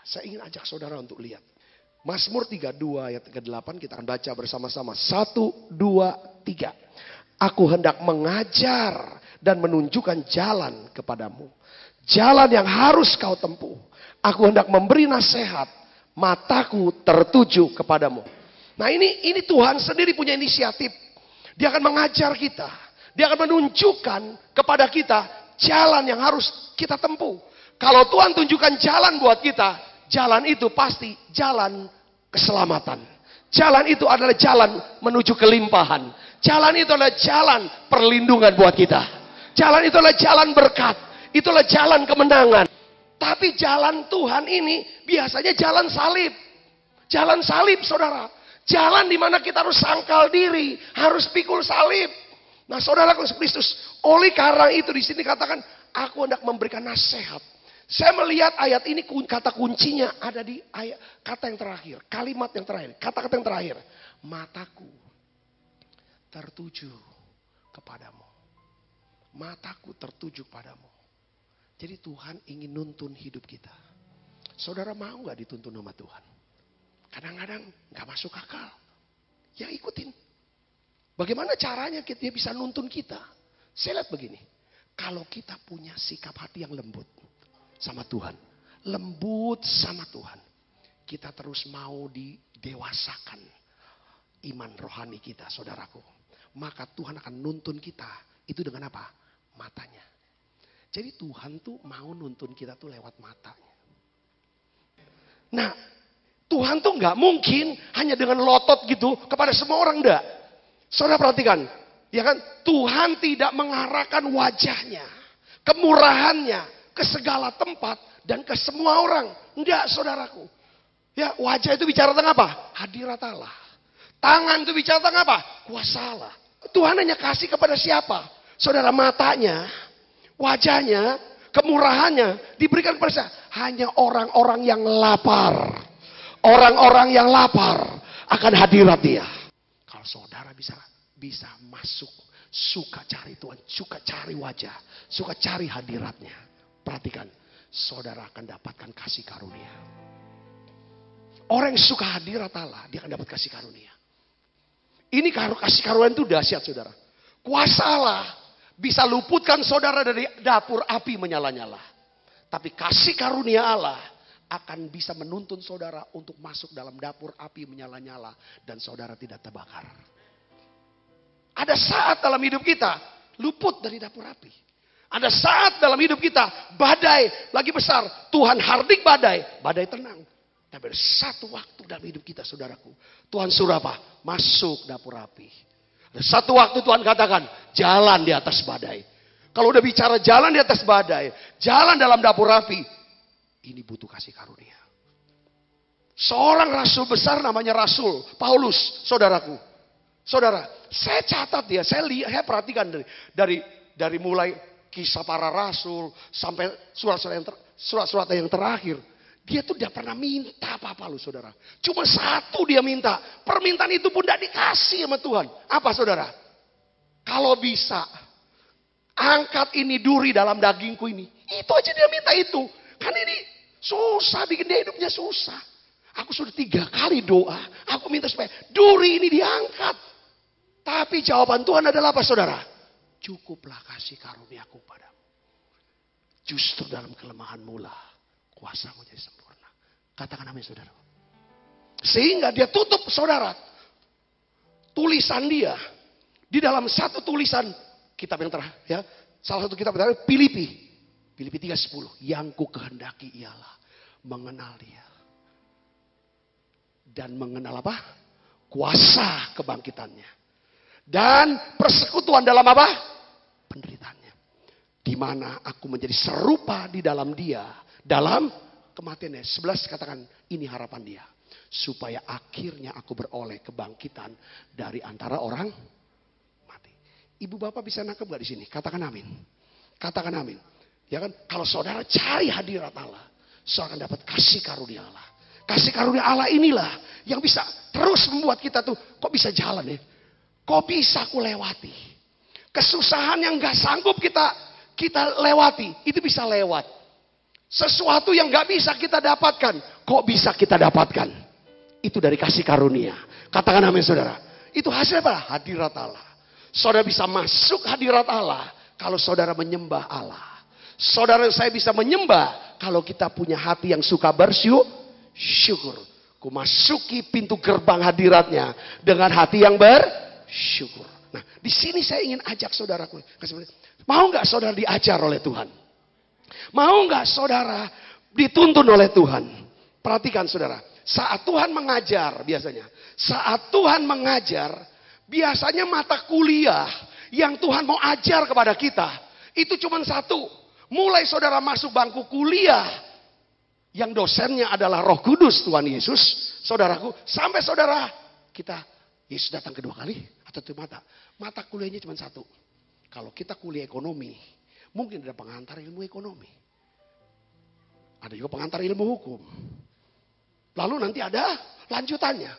Saya ingin ajak saudara untuk lihat. Mazmur 32 ayat ke-8 kita akan baca bersama-sama. 1, 2, 3. Aku hendak mengajar dan menunjukkan jalan kepadamu. Jalan yang harus kau tempuh. Aku hendak memberi nasihat. Mataku tertuju kepadamu. Nah ini Tuhan sendiri punya inisiatif. Dia akan mengajar kita. Dia akan menunjukkan kepada kita jalan yang harus kita tempuh. Kalau Tuhan tunjukkan jalan buat kita, jalan itu pasti jalan keselamatan. Jalan itu adalah jalan menuju kelimpahan. Jalan itu adalah jalan perlindungan buat kita. Jalan itu adalah jalan berkat. Itulah jalan kemenangan. Tapi jalan Tuhan ini biasanya jalan salib. Jalan salib, saudara. Jalan di mana kita harus sangkal diri, harus pikul salib. Nah, saudara Kristus, oleh karena itu di sini katakan, aku hendak memberikan nasihat. Saya melihat ayat ini kata kuncinya ada di ayat kata yang terakhir, kalimat yang terakhir, kata-kata yang terakhir. Mataku tertuju kepadamu. Mataku tertuju padamu. Jadi Tuhan ingin nuntun hidup kita. Saudara mau gak dituntun sama Tuhan? Kadang-kadang gak masuk akal. Ya ikutin. Bagaimana caranya dia bisa nuntun kita? Saya lihat begini. Kalau kita punya sikap hati yang lembut sama Tuhan. Lembut sama Tuhan. Kita terus mau didewasakan iman rohani kita, saudaraku. Maka Tuhan akan nuntun kita. Itu dengan apa? Matanya. Jadi Tuhan tuh mau nuntun kita tuh lewat matanya. Nah, Tuhan tuh nggak mungkin hanya dengan lotot gitu kepada semua orang, enggak. Saudara perhatikan, ya kan? Tuhan tidak mengarahkan wajahnya, kemurahannya ke segala tempat dan ke semua orang. Enggak, saudaraku. Ya, wajah itu bicara tentang apa? Hadirat Allah. Tangan itu bicara tentang apa? Kuasa Allah. Tuhan hanya kasih kepada siapa? Saudara, matanya, wajahnya, kemurahannya diberikan kepada siapa? Hanya orang-orang yang lapar. Orang-orang yang lapar akan hadirat dia. Kalau saudara bisa masuk, suka cari Tuhan, suka cari wajah, suka cari hadiratnya. Perhatikan, saudara akan dapatkan kasih karunia. Orang yang suka hadirat Allah, dia akan dapat kasih karunia. Ini kasih karunia itu dahsyat, saudara. Kuasa Allah bisa luputkan saudara dari dapur api menyala-nyala. Tapi kasih karunia Allah akan bisa menuntun saudara untuk masuk dalam dapur api menyala-nyala. Dan saudara tidak terbakar. Ada saat dalam hidup kita luput dari dapur api. Ada saat dalam hidup kita badai lagi besar. Tuhan hardik badai, badai tenang. Tapi ada satu waktu dalam hidup kita, saudaraku. Tuhan suruh apa? Masuk dapur api. Ada satu waktu Tuhan katakan, jalan di atas badai. Kalau udah bicara jalan di atas badai, jalan dalam dapur api, ini butuh kasih karunia. Seorang rasul besar namanya Rasul Paulus, saudaraku. Saudara, saya catat dia, saya perhatikan dari mulai kisah para rasul sampai surat-surat yang terakhir. Dia tuh tidak pernah minta apa-apa loh, saudara. Cuma satu dia minta. Permintaan itu pun tidak dikasih sama Tuhan. Apa, saudara? Kalau bisa, angkat ini duri dalam dagingku ini. Itu aja dia minta itu. Kan ini susah, bikin dia hidupnya susah. Aku sudah 3 kali doa. Aku minta supaya duri ini diangkat. Tapi jawaban Tuhan adalah apa, saudara? Cukuplah kasih karuniaku padamu. Justru dalam kelemahanmu lah kuasamu jadi sempurna. Katakan amin, saudara. Sehingga dia tutup, saudara, tulisan dia di dalam satu tulisan kitab yang terakhir, ya, salah satu kitab yang terakhir, Filipi 3:10. Yang ku kehendaki ialah mengenal dia dan mengenal apa? Kuasa kebangkitannya dan persekutuan dalam apa? Penderitaannya. Di mana aku menjadi serupa di dalam dia. Dalam kematiannya. 11 katakan ini harapan dia. Supaya akhirnya aku beroleh kebangkitan dari antara orang mati. Ibu bapak bisa nangkep gak di sini? Katakan amin. Katakan amin. Ya kan? Kalau saudara cari hadirat Allah, saudara akan dapat kasih karunia Allah. Kasih karunia Allah inilah yang bisa terus membuat kita tuh kok bisa jalan ya? Kok bisa aku lewati? Kesusahan yang gak sanggup kita lewati, itu bisa lewat. Sesuatu yang gak bisa kita dapatkan. Kok bisa kita dapatkan? Itu dari kasih karunia. Katakan amin saudara. Itu hasil apa? Hadirat Allah. Saudara bisa masuk hadirat Allah kalau saudara menyembah Allah. Saudara saya bisa menyembah kalau kita punya hati yang suka bersyukur. Ku masuki pintu gerbang hadiratnya dengan hati yang bersyukur. Nah, di sini saya ingin ajak saudaraku. Mau nggak saudara diajar oleh Tuhan? Mau nggak saudara dituntun oleh Tuhan? Perhatikan saudara. Saat Tuhan mengajar biasanya. Saat Tuhan mengajar. Biasanya mata kuliah yang Tuhan mau ajar kepada kita. Itu cuma satu. Mulai saudara masuk bangku kuliah. Yang dosennya adalah Roh Kudus Tuhan Yesus. Saudaraku. Sampai saudara kita. Yesus datang kedua kali. Atau itu mata kuliahnya cuma satu. Kalau kita kuliah ekonomi. Mungkin ada pengantar ilmu ekonomi. Ada juga pengantar ilmu hukum. Lalu nanti ada lanjutannya.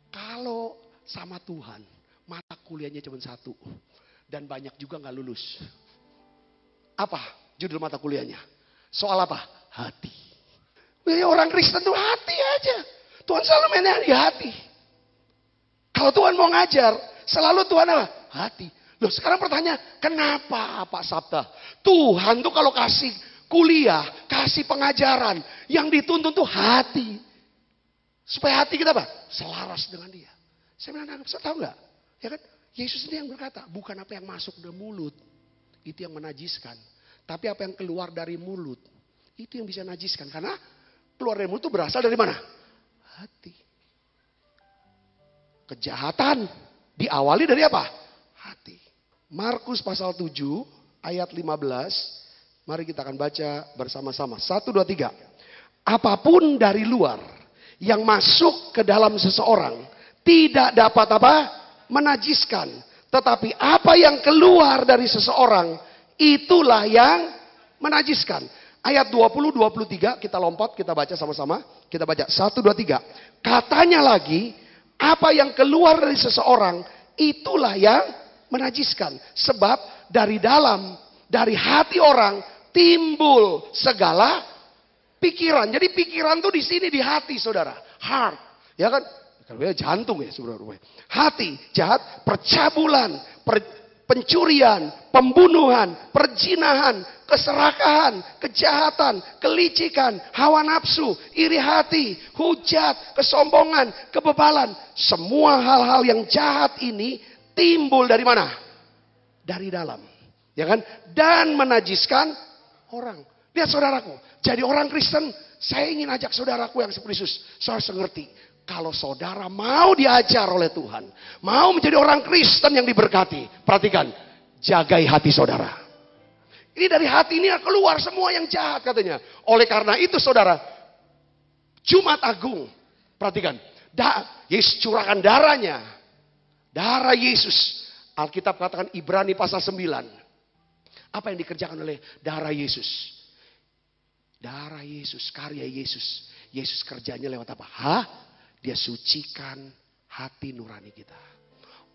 Kalau sama Tuhan, mata kuliahnya cuma satu. Dan banyak juga gak lulus. Apa judul mata kuliahnya? Soal apa? Hati. Orang Kristen tuh hati aja. Tuhan selalu mainnya di hati. Kalau Tuhan mau ngajar, selalu Tuhan apa? Hati. Loh sekarang pertanyaan, kenapa Pak Sabta? Tuhan tuh kalau kasih kuliah, kasih pengajaran, yang dituntun tuh hati. Supaya hati kita apa? Selaras dengan dia. Saya bilang, saya tahu nggak? Ya kan? Yesus ini yang berkata, bukan apa yang masuk dari mulut, itu yang menajiskan. Tapi apa yang keluar dari mulut, itu yang bisa najiskan. Karena keluar dari mulut itu berasal dari mana? Hati. Kejahatan diawali dari apa? Hati. Markus pasal 7 ayat 15. Mari kita akan baca bersama-sama. 1, 2, 3. Apapun dari luar yang masuk ke dalam seseorang tidak dapat apa? Menajiskan. Tetapi apa yang keluar dari seseorang itulah yang menajiskan. Ayat 20, 23 kita lompat, kita baca sama-sama. Kita baca 1, 2, 3. Katanya lagi, apa yang keluar dari seseorang itulah yang menajiskan. Sebab dari dalam, dari hati orang timbul segala pikiran. Jadi pikiran tuh di sini di hati saudara. Heart. Ya kan? Jantung ya saudara. Hati, jahat, percabulan, pencurian, pembunuhan, perjinahan, keserakahan, kejahatan, kelicikan, hawa nafsu, iri hati, hujat, kesombongan, kebebalan. Semua hal-hal yang jahat ini timbul dari mana? Dari dalam. Ya kan? Dan menajiskan orang. Lihat saudaraku. Jadi orang Kristen, saya ingin ajak saudaraku yang seperti Yesus. Saudara mengerti. Kalau saudara mau diajar oleh Tuhan. Mau menjadi orang Kristen yang diberkati. Perhatikan. Jagai hati saudara. Ini dari hati ini keluar semua yang jahat katanya. Oleh karena itu saudara. Jumat Agung. Perhatikan. Yesus curahkan darahnya. Darah Yesus. Alkitab katakan Ibrani pasal 9. Apa yang dikerjakan oleh darah Yesus? Darah Yesus, karya Yesus. Yesus kerjanya lewat apa? Dia sucikan hati nurani kita.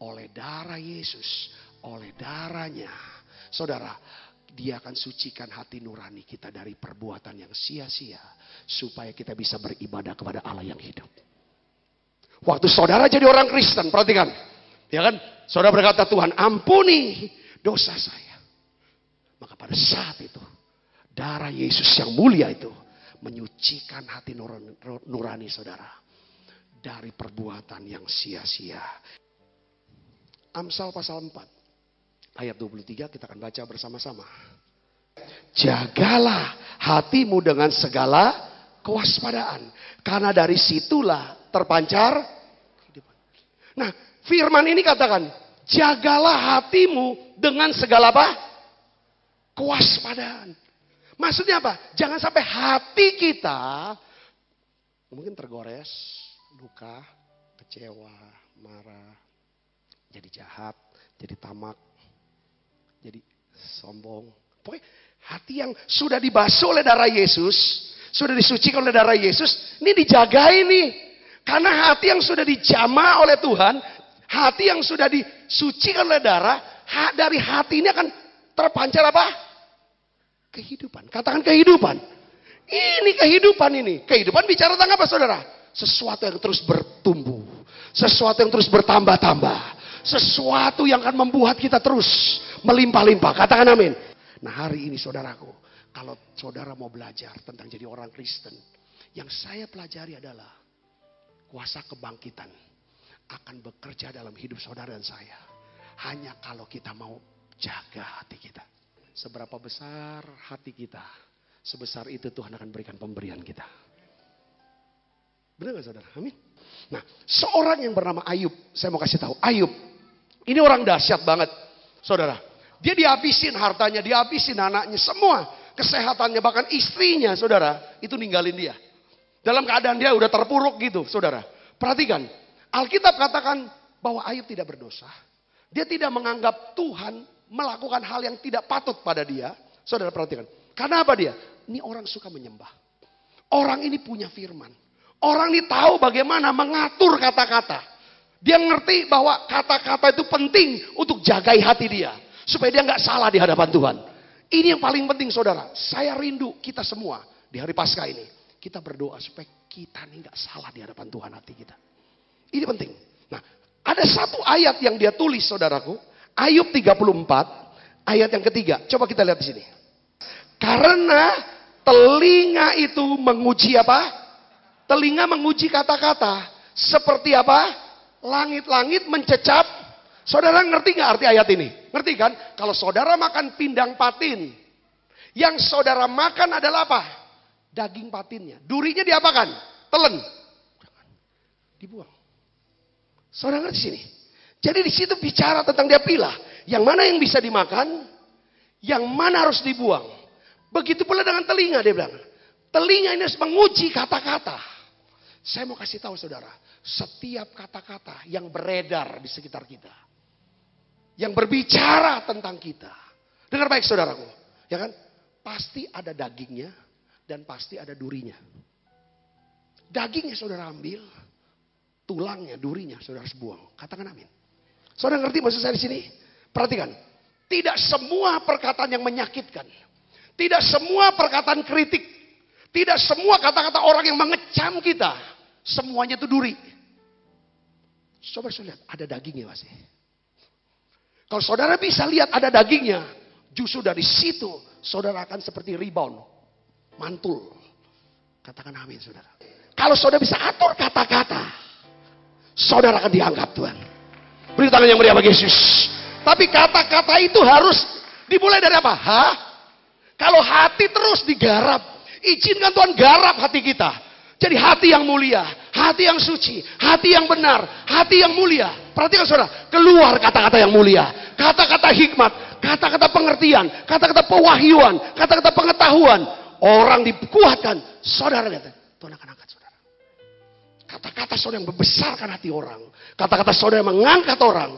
Oleh darah Yesus, oleh darahnya. Saudara, dia akan sucikan hati nurani kita dari perbuatan yang sia-sia. Supaya kita bisa beribadah kepada Allah yang hidup. Waktu saudara jadi orang Kristen, perhatikan. Ya kan? Saudara berkata, Tuhan ampuni dosa saya. Maka pada saat itu, darah Yesus yang mulia itu menyucikan hati nurani saudara. Dari perbuatan yang sia-sia. Amsal pasal 4. Ayat 23 kita akan baca bersama-sama. Jagalah hatimu dengan segala kewaspadaan. Karena dari situlah terpancar kehidupan. Nah, firman ini katakan, jagalah hatimu dengan segala apa? Kewaspadaan. Maksudnya apa? Jangan sampai hati kita mungkin tergores, luka, kecewa, marah, jadi jahat, jadi tamak, jadi sombong. Pokoknya hati yang sudah dibasuh oleh darah Yesus, sudah disucikan oleh darah Yesus, ini dijaga ini. Karena hati yang sudah dijamah oleh Tuhan, hati yang sudah disucikan oleh darah, dari hati ini akan terpancar apa? Kehidupan. Katakan kehidupan. Ini kehidupan ini. Kehidupan bicara tentang apa saudara? Sesuatu yang terus bertumbuh. Sesuatu yang terus bertambah-tambah. Sesuatu yang akan membuat kita terus melimpah-limpah. Katakan amin. Nah hari ini saudaraku, kalau saudara mau belajar tentang jadi orang Kristen, yang saya pelajari adalah kuasa kebangkitan akan bekerja dalam hidup saudara dan saya. Hanya kalau kita mau jaga hati kita. Seberapa besar hati kita, sebesar itu Tuhan akan berikan pemberian kita. Benar gak saudara? Amin. Nah, seorang yang bernama Ayub, saya mau kasih tahu. Ayub, ini orang dahsyat banget, saudara. Dia dihabisin hartanya, dihabisin anaknya, semua kesehatannya, bahkan istrinya, saudara, itu ninggalin dia. Dalam keadaan dia udah terpuruk gitu, saudara. Perhatikan, Alkitab katakan bahwa Ayub tidak berdosa. Dia tidak menganggap Tuhan melakukan hal yang tidak patut pada dia. Saudara perhatikan. Karena apa dia? Ini orang suka menyembah. Orang ini punya firman. Orang ini tahu bagaimana mengatur kata-kata. Dia ngerti bahwa kata-kata itu penting untuk jagai hati dia. Supaya dia nggak salah di hadapan Tuhan. Ini yang paling penting saudara. Saya rindu kita semua di hari Paskah ini. Kita berdoa supaya kita ini nggak salah di hadapan Tuhan hati kita. Ini penting. Nah, ada satu ayat yang dia tulis saudaraku. Ayub 34 ayat yang ketiga. Coba kita lihat di sini. Karena telinga itu menguji apa? Telinga menguji kata-kata. Seperti apa? Langit-langit mencecap. Saudara ngerti gak arti ayat ini? Ngerti kan? Kalau saudara makan pindang patin. Yang saudara makan adalah apa? Daging patinnya. Durinya diapakan? Telen. Dibuang. Saudara ngerti sini? Jadi di situ bicara tentang dia pilah. Yang mana yang bisa dimakan. Yang mana harus dibuang. Begitu pula dengan telinga dia bilang. Telinga ini harus menguji kata-kata. Saya mau kasih tahu saudara, setiap kata-kata yang beredar di sekitar kita, yang berbicara tentang kita, dengar baik saudaraku, ya kan? Pasti ada dagingnya dan pasti ada durinya. Dagingnya saudara ambil, tulangnya, durinya saudara harus buang. Katakan amin. Saudara ngerti maksud saya di sini? Perhatikan, tidak semua perkataan yang menyakitkan, tidak semua perkataan kritik, tidak semua kata-kata orang yang mengecam kita, semuanya itu duri. Coba saudara lihat, ada dagingnya pasti. Kalau saudara bisa lihat ada dagingnya, justru dari situ saudara akan seperti rebound, mantul. Katakan amin saudara. Kalau saudara bisa atur kata-kata, saudara akan dianggap Tuhan. Beri tangan yang meriah bagi Yesus. Tapi kata-kata itu harus dimulai dari apa? Kalau hati terus digarap, izinkan Tuhan garap hati kita. Jadi hati yang mulia, hati yang suci, hati yang benar, hati yang mulia. Perhatikan saudara, keluar kata-kata yang mulia. Kata-kata hikmat, kata-kata pengertian, kata-kata pewahyuan, kata-kata pengetahuan. Orang dikuatkan, saudara lihat, Tuhan akan angkat saudara. Kata-kata saudara yang membesarkan hati orang. Kata-kata saudara yang mengangkat orang.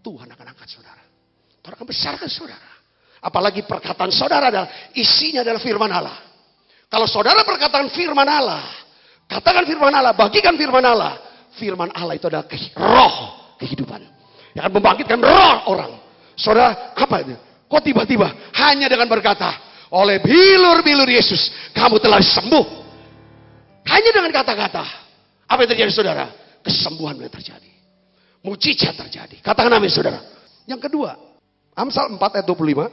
Tuhan akan angkat saudara. Tuhan akan besarkan saudara. Apalagi perkataan saudara adalah isinya adalah firman Allah. Kalau saudara perkataan firman Allah, katakan firman Allah, bagikan firman Allah. Firman Allah itu adalah roh kehidupan. Yang akan membangkitkan roh orang. Saudara, apa itu? Kok tiba-tiba hanya dengan berkata, oleh bilur-bilur Yesus, kamu telah sembuh. Hanya dengan kata-kata. Apa yang terjadi saudara? Kesembuhan yang terjadi. Mujizat terjadi. Katakan amin saudara. Yang kedua, Amsal 4 ayat 25.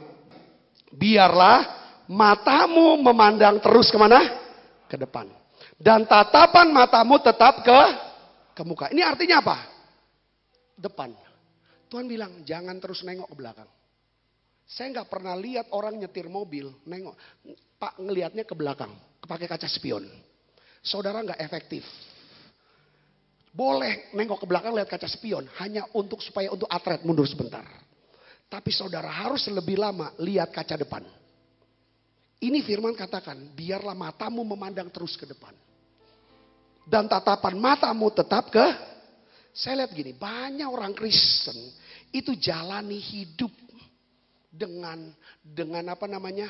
Biarlah matamu memandang terus kemana? Ke depan. Dan tatapan matamu tetap ke muka. Ini artinya apa? Depan. Tuhan bilang jangan terus nengok ke belakang. Saya nggak pernah lihat orang nyetir mobil nengok. Pak ngelihatnya ke belakang. Pakai kaca spion. Saudara nggak efektif. Boleh nengok ke belakang lihat kaca spion. Hanya supaya untuk atret mundur sebentar. Tapi saudara harus lebih lama lihat kaca depan. Ini firman katakan, biarlah matamu memandang terus ke depan. Dan tatapan matamu tetap ke... Saya lihat gini, banyak orang Kristen itu jalani hidup dengan apa namanya?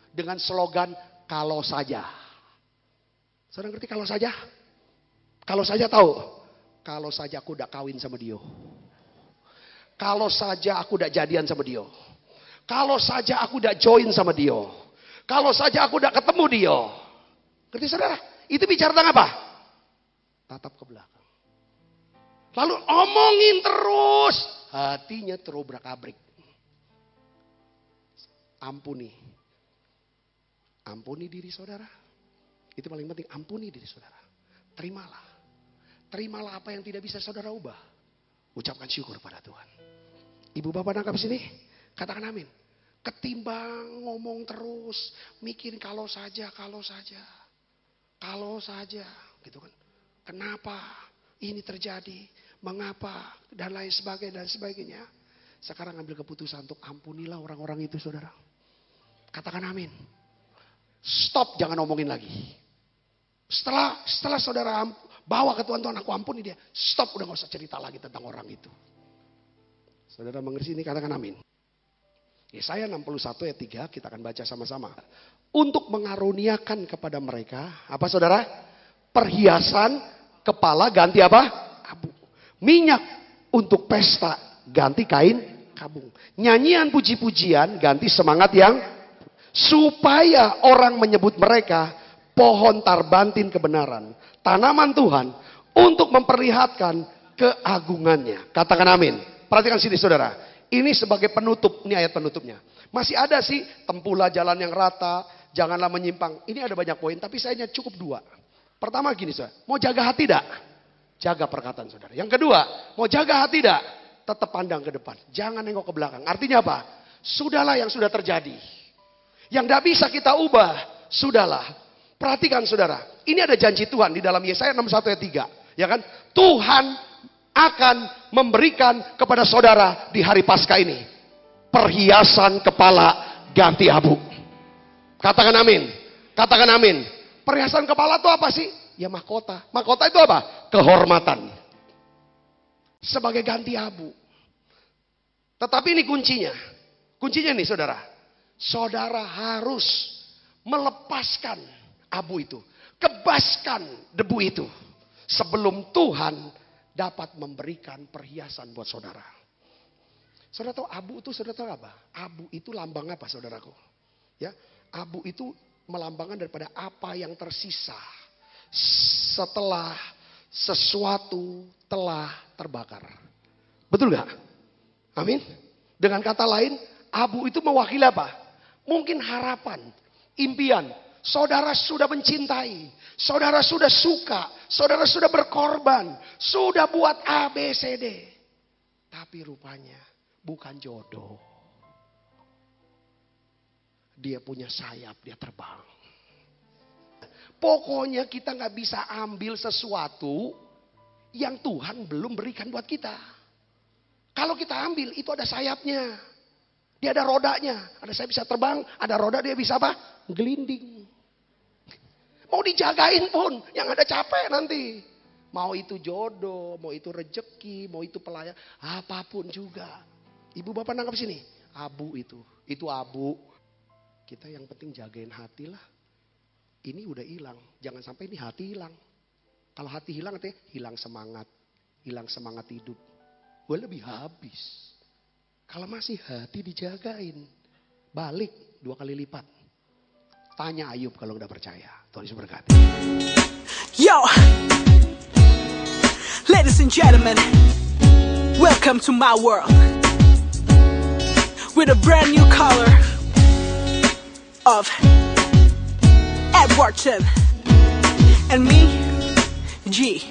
Dengan slogan kalau saja. Saudara ngerti kalau saja? Kalau saja tahu? Kalau saja aku udah kawin sama dia. Kalau saja aku udah jadian sama dia. Kalau saja aku udah join sama dia. Kalau saja aku udah ketemu dia. Ngerti saudara? Itu bicara tentang apa? Tatap ke belakang. Lalu omongin terus. Hatinya terobrak-abrik. Ampuni. Ampuni diri saudara. Itu paling penting, ampuni diri saudara. Terimalah. Terimalah apa yang tidak bisa saudara ubah. Ucapkan syukur pada Tuhan. Ibu bapak nangkap sini? Katakan amin. Ketimbang ngomong terus, mikirin kalau saja. Kalau saja, gitu kan. Kenapa ini terjadi? Mengapa? Dan lain sebagainya. Sekarang ambil keputusan untuk ampunilah orang-orang itu saudara. Katakan amin. Stop, jangan ngomongin lagi. Setelah saudara bawa ke Tuhan, aku ampuni dia. Stop, udah gak usah cerita lagi tentang orang itu. Saudara mengerti ini, katakan amin. Yesaya 61 ayat 3 kita akan baca sama-sama. Untuk mengaruniakan kepada mereka, apa saudara? Perhiasan kepala ganti apa? Abu. Minyak untuk pesta ganti kain kabung. Nyanyian puji-pujian ganti semangat yang supaya orang menyebut mereka pohon tarbantin kebenaran, tanaman Tuhan untuk memperlihatkan keagungannya. Katakan amin. Perhatikan sini saudara. Ini sebagai penutup, ini ayat penutupnya. Masih ada sih, tempuhlah jalan yang rata, janganlah menyimpang. Ini ada banyak poin, tapi saya hanya cukup 2. Pertama gini saudara, mau jaga hati tidak? Jaga perkataan saudara. Yang kedua, mau jaga hati tidak? Tetap pandang ke depan, jangan nengok ke belakang. Artinya apa? Sudahlah yang sudah terjadi. Yang tidak bisa kita ubah, sudahlah. Perhatikan saudara, ini ada janji Tuhan di dalam Yesaya 61 ayat 3. Ya kan? Tuhan akan memberikan kepada saudara di hari Paskah ini perhiasan kepala ganti abu. Katakan amin. Katakan amin. Perhiasan kepala itu apa sih? Ya mahkota. Mahkota itu apa? Kehormatan. Sebagai ganti abu. Tetapi ini kuncinya. Kuncinya nih saudara. Saudara harus melepaskan abu itu. Kebaskan debu itu. Sebelum Tuhan dapat memberikan perhiasan buat saudara. Saudara tahu abu itu saudara tahu apa? Abu itu lambang apa saudaraku? Ya, abu itu melambangkan daripada apa yang tersisa setelah sesuatu telah terbakar. Betul gak? Amin. Dengan kata lain, abu itu mewakili apa? Mungkin harapan, impian. Saudara sudah mencintai, saudara sudah suka, saudara sudah berkorban, sudah buat A, B, C, D. Tapi rupanya bukan jodoh. Dia punya sayap, dia terbang. Pokoknya kita gak bisa ambil sesuatu yang Tuhan belum berikan buat kita. Kalau kita ambil, itu ada sayapnya. Dia ada rodanya, ada sayap bisa terbang, ada roda dia bisa apa? Gelinding. Mau dijagain pun, yang ada capek nanti. Mau itu jodoh, mau itu rejeki, mau itu pelayan, apapun juga. Ibu bapak nangkap sini, abu itu abu. Kita yang penting jagain hati lah. Ini udah hilang, jangan sampai ini hati hilang. Kalau hati hilang artinya hilang semangat hidup. Gue lebih habis. Kalau masih hati dijagain, balik 2 kali lipat. Tanya Ayub kalau udah percaya. Tuhan Yesus berkati. Yo, ladies and gentlemen, welcome to my world with a brand new color of Edwardson and me, G.